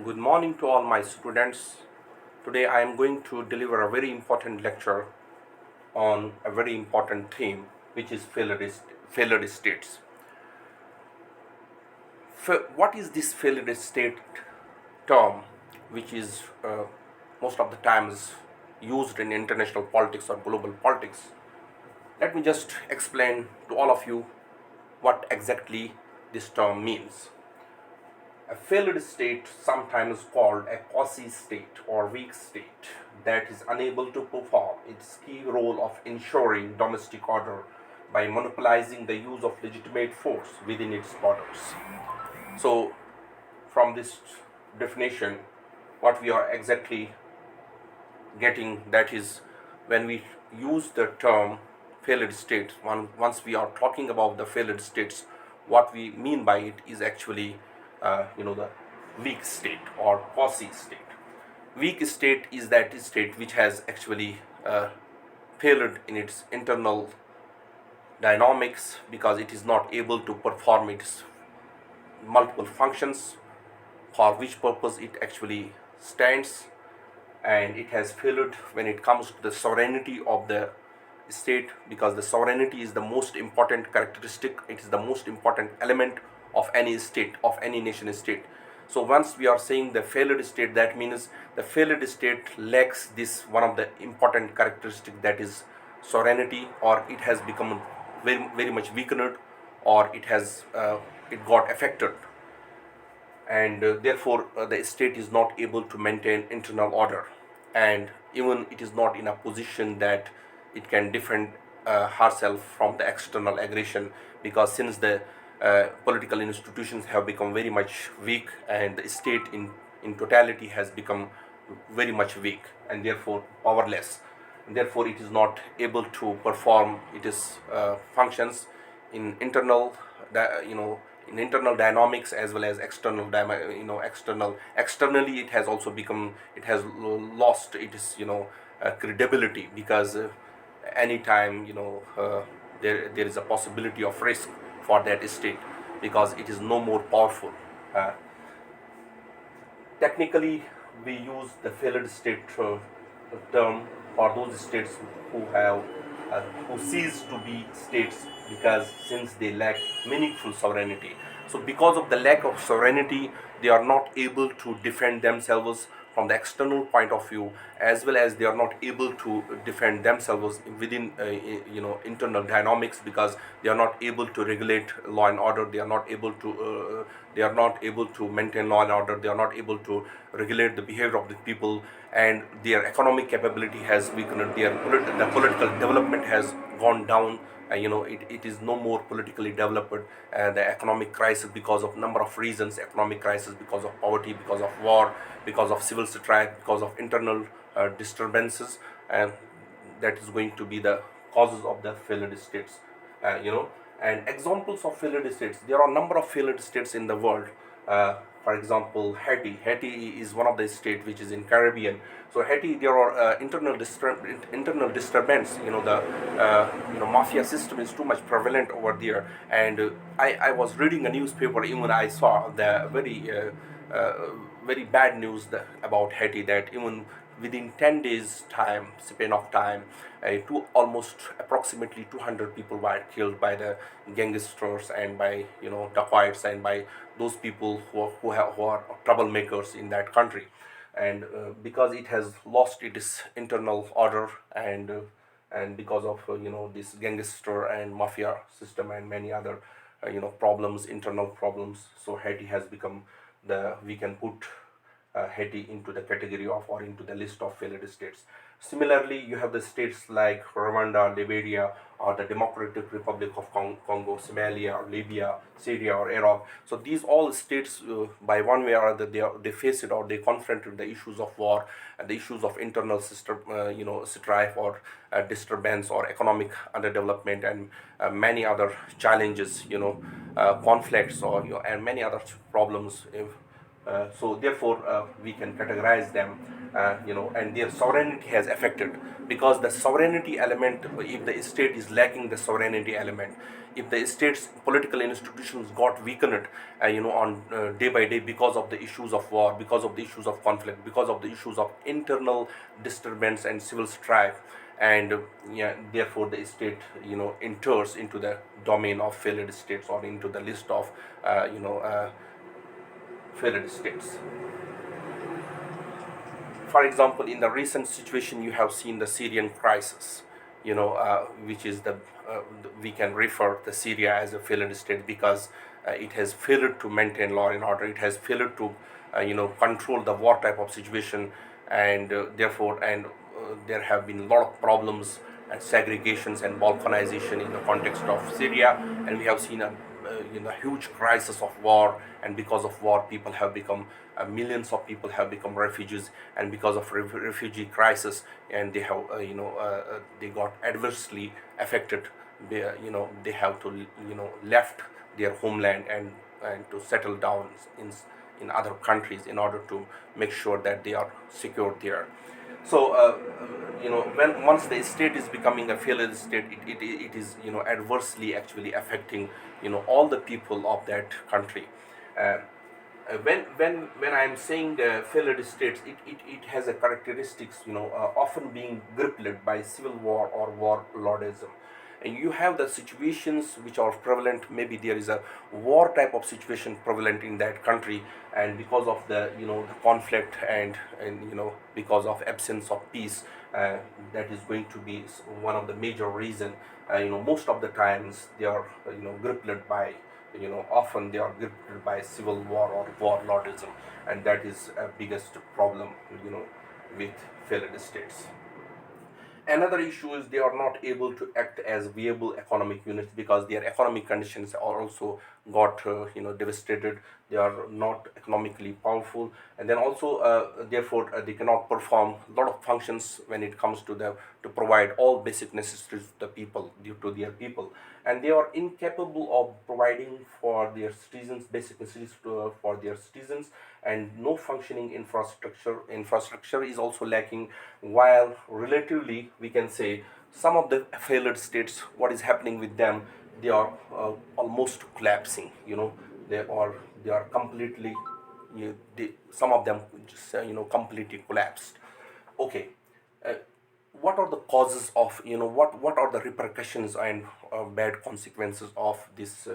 Good morning to all my students. Today I am going to deliver a very important lecture on a very important theme, which is failed states. What is this failed state term, which is most of the times used in international politics or global politics? Let me just explain to all of you what exactly this term means. A failed state, sometimes called a quasi-state or weak state, that is unable to perform its key role of ensuring domestic order by monopolizing the use of legitimate force within its borders. So, from this definition, what we are exactly getting, that is, when we use the term failed states, once we are talking about the failed states, what we mean by it is actually the weak state or quasi state. Weak state is that state which has actually failed in its internal dynamics because it is not able to perform its multiple functions for which purpose it actually stands, and it has failed when it comes to the sovereignty of the state, because the sovereignty is the most important characteristic, it is the most important element of any state, of any nation state. So once we are saying the failed state, that means the failed state lacks this one of the important characteristic, that is sovereignty, or it has become very much weakened, or it got affected, and therefore the state is not able to maintain internal order, and even it is not in a position that it can defend herself from the external aggression, because since the political institutions have become very much weak, and the state in totality has become very much weak and therefore powerless, and therefore it is not able to perform its functions in internal you know in internal dynamics as well as externally. It has also become, it has lost its credibility, because anytime there is a possibility of risk for that state, because it is no more powerful. uh, Technically, we use the failed state term for those states who have who cease to be states, because since they lack meaningful sovereignty. So because of the lack of sovereignty, they are not able to defend themselves from the external point of view, as well as they are not able to defend themselves within internal dynamics, because they are not able to regulate law and order, they are not able to maintain law and order, they are not able to regulate the behavior of the people, and their economic capability has weakened, the political development has gone down. It is no more politically developed. The economic crisis, because of number of reasons, economic crisis because of poverty, because of war, because of civil strife, because of internal disturbances, and that is going to be the causes of the failed states. And examples of failed states, there are a number of failed states in the world. For example, Haiti is one of the states which is in Caribbean. So Haiti, there are internal disturbance. The mafia system is too much prevalent over there, and I was reading a newspaper, even I saw the very bad news about Haiti, that even within 10 days time span of time, almost approximately 200 people were killed by the gangsters, and by dacoits, and by those people who are troublemakers in that country. And because it has lost its internal order, and because of this gangster and mafia system and many other problems, internal problems, so Haiti has become, the we can put Haiti into the category of, or into the list of failed states. Similarly, you have the states like Rwanda, Liberia, or the Democratic Republic of Congo, Somalia, or Libya, Syria, or Iraq. So these all states, by one way or other, they face it, or they confronted the issues of war, and the issues of internal system, strife, or disturbance, or economic underdevelopment, and many other challenges, conflicts, or and many other problems. So therefore, we can categorize them and their sovereignty has affected, because the sovereignty element, if the state is lacking the sovereignty element, if the state's political institutions got weakened, on day by day, because of the issues of war, because of the issues of conflict, because of the issues of internal disturbance and civil strife, and yeah, therefore the state enters into the domain of failed states, or into the list of failed states. For example, in the recent situation, you have seen the Syrian crisis, which is we can refer the Syria as a failed state, because it has failed to maintain law and order. It has failed to, control the war type of situation, and there have been a lot of problems and segregations and balkanization in the context of Syria, and we have seen a huge crisis of war, and because of war, people have become millions of people have become refugees, and because of refugee crisis, and they have they got adversely affected. They have to left their homeland, and to settle down in other countries, in order to make sure that they are secure there. So when once the state is becoming a failed state, it is adversely actually affecting all the people of that country. uh, when I'm saying the failed states, it has a characteristics, often being gripped by civil war or warlordism. And you have the situations which are prevalent. Maybe there is a war type of situation prevalent in that country, and because of the the conflict, and because of absence of peace, that is going to be one of the major reason. Most of the times they are gripped by, often they are gripped by civil war or warlordism, and that is a biggest problem, with failed states. Another issue is they are not able to act as viable economic units, because their economic conditions are also got devastated. They are not economically powerful, and then also therefore they cannot perform a lot of functions when it comes to the to provide all basic necessities to the people, due to their people, and they are incapable of providing for their citizens basic necessities for their citizens, and no functioning infrastructure is also lacking. While relatively, we can say, some of the failed states, what is happening with them, they are almost collapsing. They are they are completely, some of them just completely collapsed. Okay. uh, what are the causes of, what are the repercussions and bad consequences of this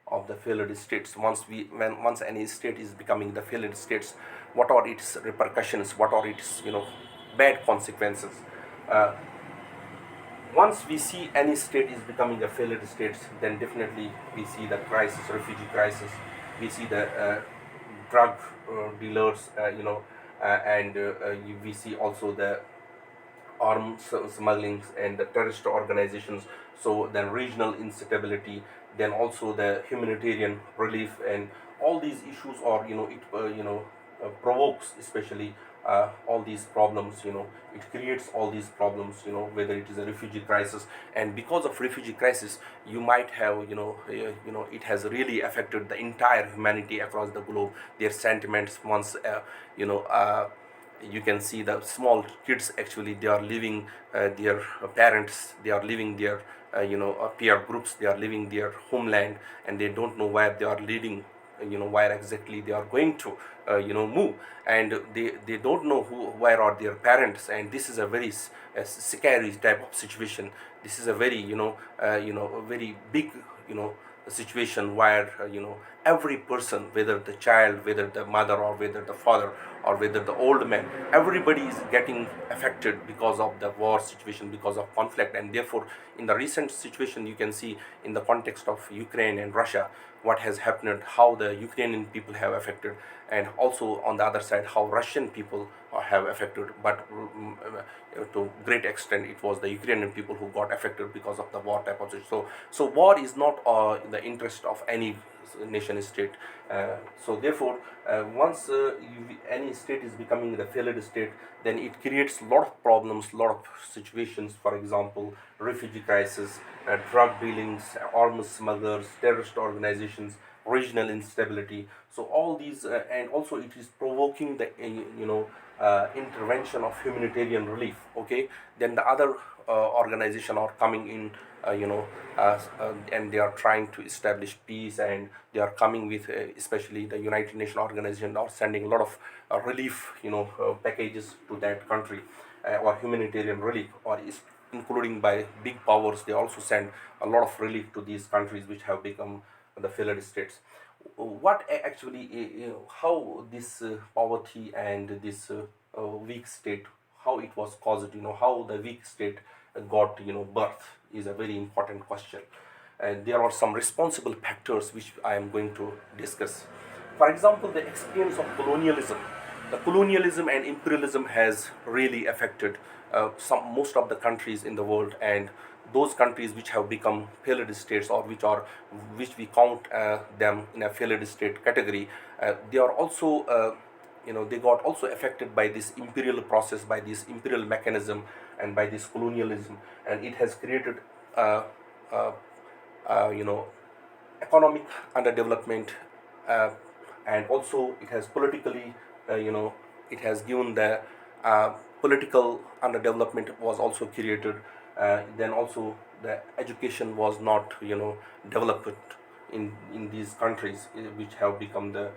of the failed states? Once any state is becoming the failed states, what are its repercussions, what are its bad consequences? uh, Once we see any state is becoming a failed state, then definitely we see the crisis, refugee crisis. We see the drug dealers, and we see also the arms smuggling and the terrorist organizations. So then regional instability, then also the humanitarian relief, and all these issues are, it provokes, especially all these problems. It creates all these problems, whether it is a refugee crisis. And because of refugee crisis, you might have, it has really affected the entire humanity across the globe. Their sentiments, once you can see the small kids, actually they are leaving their parents, they are leaving their peer groups, they are leaving their homeland, and they don't know where they are leading, where exactly they are going to move. And they don't know where are their parents, and this is a very scary type of situation. This is a very a very big situation, where every person, whether the child, whether the mother, or whether the father, or whether the old man, everybody is getting affected because of the war situation, because of conflict. And therefore, in the recent situation, you can see in the context of Ukraine and Russia, what has happened, how the Ukrainian people have affected, and also on the other side, how Russian people have affected. But to great extent, it was the Ukrainian people who got affected because of the war type of situation. So war is not in the interest of any nation state. So therefore, once any state is becoming the failed state, then it creates a lot of problems, lot of situations. For example, refugee crisis, drug dealings, arms smugglers, terrorist organizations, regional instability. So all these, and also it is provoking the intervention of humanitarian relief. Okay, then the other organization are coming in, and they are trying to establish peace, and they are coming with, especially the United Nations organization are sending a lot of relief, packages to that country, or humanitarian relief, or is including by big powers. They also send a lot of relief to these countries which have become the failed states. What actually, how this poverty and this weak state, how it was caused, how the weak state got, birth, is a very important question. And there are some responsible factors which I am going to discuss. For example, the experience of colonialism. The colonialism and imperialism has really affected most of the countries in the world, and those countries which have become failed states, or which we count them in a failed state category, they are also, they got also affected by this imperial process, by this imperial mechanism, and by this colonialism, and it has created uh, uh, you know economic underdevelopment, uh, and also it has politically, it has given the political underdevelopment was also created. Then also the education was not, developed in these countries, which have become the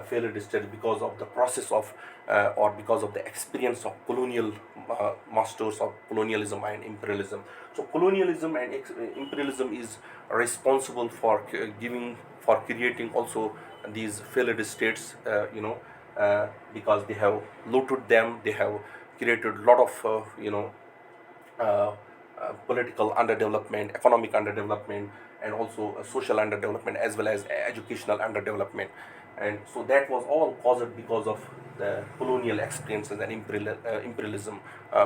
failed state, because of the process of, or because of the experience of colonial masters of colonialism and imperialism. So colonialism and imperialism is responsible for creating also these failed states, because they have looted them, they have created a lot of, uh, political underdevelopment, economic underdevelopment, and also social underdevelopment, as well as educational underdevelopment. And so that was all caused because of the colonial experiences and imperialism,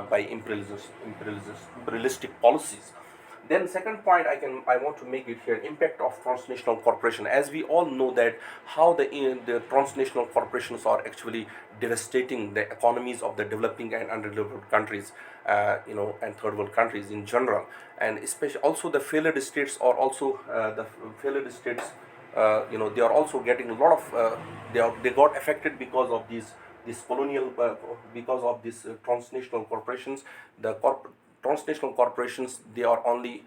by imperialistic policies. Then second point, I want to make it here: impact of transnational corporation. As we all know that how the transnational corporations are actually devastating the economies of the developing and underdeveloped countries, and third world countries in general, and especially also the failed states are also, the failed states, they are also getting a lot of, they got affected because of these this colonial, because of these transnational corporations. Transnational corporations, they are only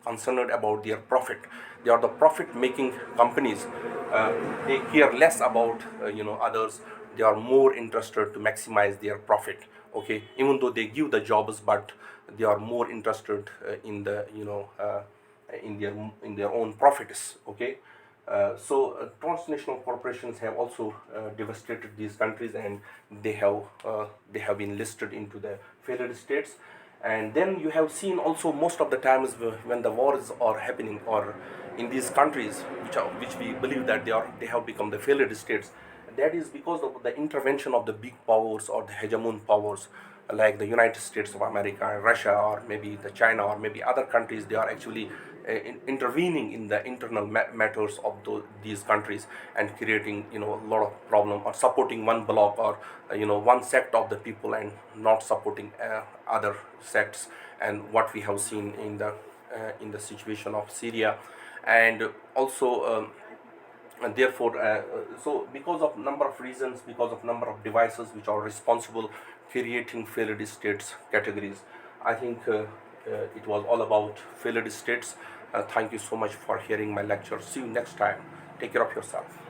concerned about their profit. They are the profit making companies. They care less about, others. They are more interested to maximize their profit. Okay, even though they give the jobs, but they are more interested in the, in their own profits. Okay, transnational corporations have also devastated these countries, and they have been listed into the failed states. And then you have seen also, most of the times when the wars are happening, or in these countries which we believe that they have become the failed states, that is because of the intervention of the big powers, or the hegemon powers, like the United States of America, Russia, or maybe the China, or maybe other countries. They are actually intervening in the internal matters of these countries, and creating, a lot of problem, or supporting one bloc, or one sect of the people, and not supporting other sects. And what we have seen in the situation of Syria, and also, and therefore, so because of number of reasons, because of number of devices which are responsible creating failed states categories, I think it was all about failed states. Thank you so much for hearing my lecture. See you next time. Take care of yourself.